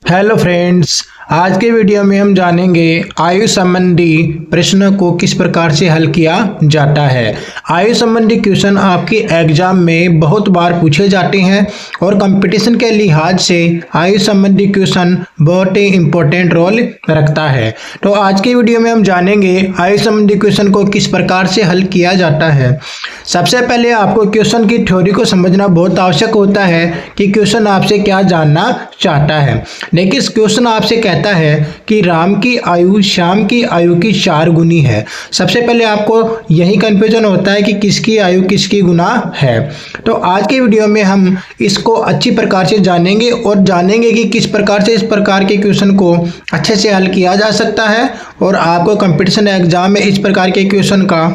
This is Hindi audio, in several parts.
हेलो फ्रेंड्स, आज के वीडियो में हम जानेंगे आयु संबंधी प्रश्नों को किस प्रकार से हल किया जाता है। आयु संबंधी क्वेश्चन आपके एग्जाम में बहुत बार पूछे जाते हैं और कंपटीशन के लिहाज से आयु संबंधी क्वेश्चन बहुत ही इम्पोर्टेंट रोल रखता है। तो आज के वीडियो में हम जानेंगे आयु संबंधी क्वेश्चन को किस प्रकार से हल किया जाता है। सबसे पहले आपको क्वेश्चन की थ्योरी को समझना बहुत आवश्यक होता है कि क्वेश्चन आपसे क्या जानना चाहता है। देखिए, इस क्वेश्चन आपसे कहता है कि राम की आयु श्याम की आयु की 4 गुनी है। सबसे पहले आपको यही कंफ्यूजन होता है कि किसकी आयु किसकी गुना है। तो आज के वीडियो में हम इसको अच्छी प्रकार से जानेंगे और जानेंगे कि किस प्रकार से इस प्रकार के क्वेश्चन को अच्छे से हल किया जा सकता है और आपको कंपटीशन एग्जाम में इस प्रकार के क्वेश्चन का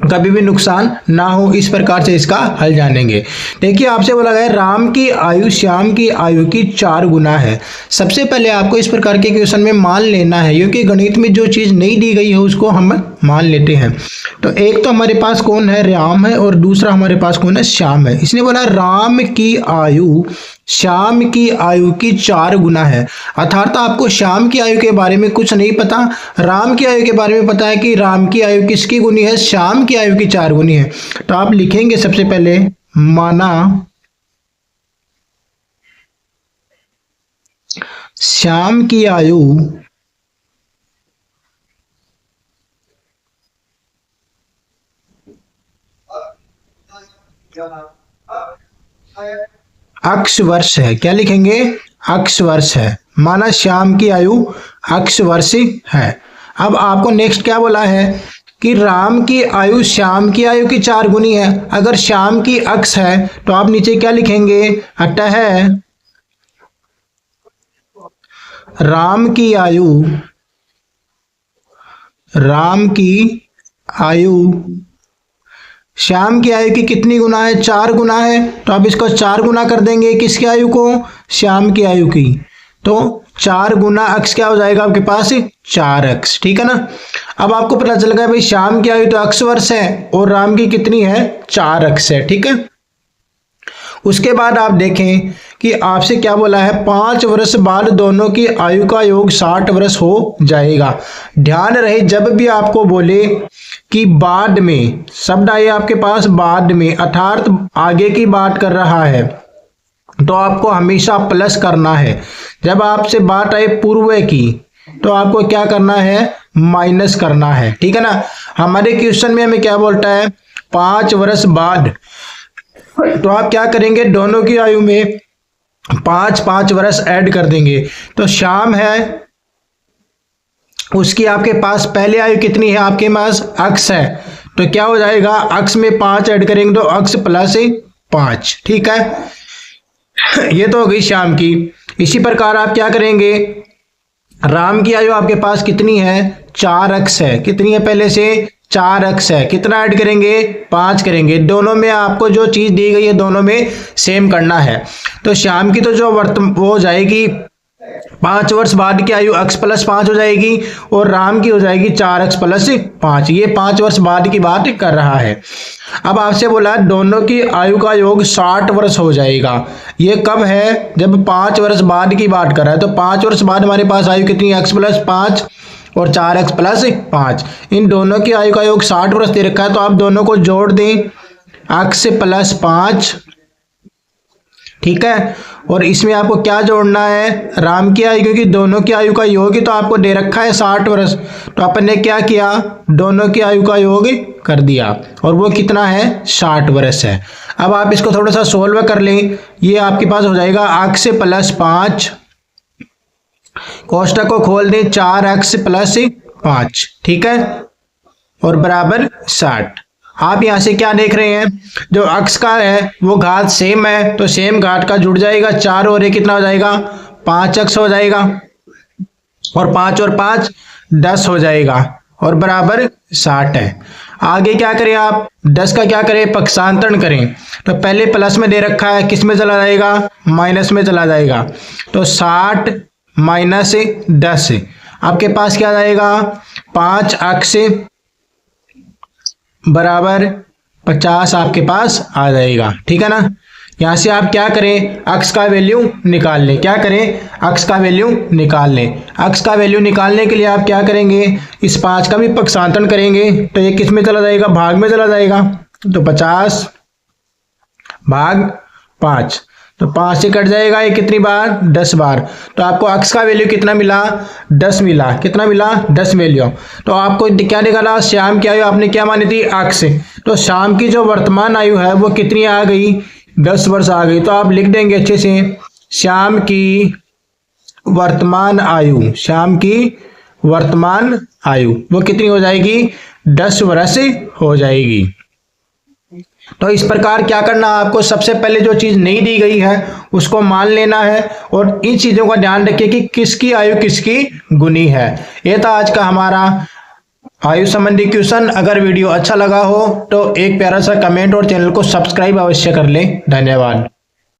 कभी भी नुकसान ना हो, इस प्रकार से इसका हल जानेंगे। देखिए, आपसे बोला गया राम की आयु श्याम की आयु की 4 गुना है। सबसे पहले आपको इस प्रकार के क्वेश्चन में मान लेना है, क्योंकि गणित में जो चीज़ नहीं दी गई है उसको हम मान लेते हैं। तो एक तो हमारे पास कौन है, राम है, और दूसरा हमारे पास कौन है, श्याम है। इसने बोला राम की आयु श्याम की आयु की 4 गुना है, अर्थात आपको श्याम की आयु के बारे में कुछ नहीं पता, राम की आयु के बारे में पता है कि राम की आयु किसकी गुनी है, श्याम की आयु की 4 गुनी है। तो आप लिखेंगे सबसे पहले माना श्याम की आयु अक्ष वर्ष है। क्या लिखेंगे, अक्ष वर्ष है। माना श्याम की आयु अक्ष वर्ष है। अब आपको नेक्स्ट क्या बोला है कि राम की आयु श्याम की आयु की 4 गुनी है। अगर श्याम की अक्ष है तो आप नीचे क्या लिखेंगे, अतः राम की आयु श्याम की आयु की कितनी गुना है, 4 गुना है। तो आप इसको 4 गुना कर देंगे, किसकी आयु को, श्याम की आयु की। तो 4 गुना अक्ष क्या हो जाएगा आपके पास, 4 अक्ष। ठीक है ना। अब आपको पता चल गया भाई श्याम की आयु तो अक्ष वर्ष है और राम की कितनी है, 4 अक्ष है। ठीक है। उसके बाद आप देखें कि आपसे क्या बोला है, 5 वर्ष बाद दोनों की आयु का योग 60 वर्ष हो जाएगा। ध्यान रहे, जब भी आपको बोले कि बाद में, शब्द आए आपके पास बाद में, अर्थात आगे की बात कर रहा है, तो आपको हमेशा प्लस करना है। जब आपसे बात आए पूर्व की, तो आपको क्या करना है, माइनस करना है। ठीक है ना। हमारे क्वेश्चन में हमें क्या बोलता है, 5 वर्ष बाद, तो आप क्या करेंगे, दोनों की आयु में 5-5 वर्ष ऐड कर देंगे। तो श्याम है, उसकी आपके पास पहले आयु कितनी है, आपके पास अक्ष है, तो क्या हो जाएगा, अक्ष में 5 ऐड करेंगे तो अक्ष प्लस 5। ठीक है। ये तो हो गई श्याम की। इसी प्रकार आप क्या करेंगे, राम की आयु आपके पास कितनी है, 4 अक्ष है। कितनी है, पहले से 4 अक्ष है। कितना ऐड करेंगे, 5 करेंगे। दोनों में आपको जो चीज दी गई है दोनों में सेम करना है। तो श्याम की तो जो वो हो जाएगी 5 वर्ष बाद की आयु अक्ष प्लस 5 हो जाएगी, और राम की हो जाएगी 4 अक्ष प्लस 5। ये 5 वर्ष बाद की बात कर रहा है। अब आपसे बोला दोनों की आयु का योग 60 वर्ष हो जाएगा। ये कब है, जब 5 वर्ष बाद की बात कर रहा है। तो 5 वर्ष बाद हमारे पास आयु कितनी है, अक्ष प्लस 5 और 4 अक्ष प्लस 5। इन दोनों की आयु का योग 60 वर्ष दे रखा है, तो आप दोनों को जोड़ दें, अक्ष प्लस 5। ठीक है। और इसमें आपको क्या जोड़ना है, राम की आयु, क्योंकि दोनों की आयु का योग ही तो आपको दे रखा है 60 वर्ष। तो अपन ने क्या किया, दोनों की आयु का योग कर दिया, और वो कितना है, 60 वर्ष है। अब आप इसको थोड़ा सा सोल्व कर लें। ये आपके पास हो जाएगा अक्ष प्लस 5, कोष्टक को खोल दें, 4 अक्ष प्लस 5। ठीक है, और बराबर 60। आप यहां से क्या देख रहे हैं, जो अक्ष का है वो घात सेम है, तो सेम घात का जुड़ जाएगा। 4 और 1 कितना हो जाएगा, 5 अक्ष हो जाएगा, और 5 और 5 10 हो जाएगा, और बराबर 60 है। आगे क्या करें आप, 10 का क्या करें, पक्षांतरण करें। तो पहले प्लस में दे रखा है, किस में चला जाएगा, माइनस में चला जाएगा। तो 60 माइनस 10 आपके पास क्या जाएगा, 5 अक्ष बराबर 50 आपके पास आ जाएगा। ठीक है ना। यहाँ से आप क्या करें, अक्स का वैल्यू निकाल लें। क्या करें, अक्स का वैल्यू निकाल लें। अक्स का वैल्यू निकालने के लिए आप क्या करेंगे, इस 5 का भी पक्षांतरण करेंगे तो ये किस में चला जाएगा, भाग में चला जाएगा। तो 50 भाग 5, तो 5 से कट जाएगा, ये कितनी बार, 10 बार। तो आपको अक्स का वैल्यू कितना मिला, 10 मिला। कितना मिला, 10 वैल्यू। तो आपको क्या निकाला, श्याम की आयु आपने क्या मानी थी, अक्स। तो श्याम की जो वर्तमान आयु है वो कितनी आ गई, 10 वर्ष आ गई। तो आप लिख देंगे अच्छे से, श्याम की वर्तमान आयु, श्याम की वर्तमान आयु वो कितनी हो जाएगी, 10 वर्ष हो जाएगी। तो इस प्रकार क्या करना है आपको, सबसे पहले जो चीज नहीं दी गई है उसको मान लेना है और इन चीजों का ध्यान रखिए कि किसकी आयु किसकी गुनी है। ये था आज का हमारा आयु संबंधी क्वेश्चन। अगर वीडियो अच्छा लगा हो तो एक प्यारा सा कमेंट और चैनल को सब्सक्राइब अवश्य कर लें। धन्यवाद।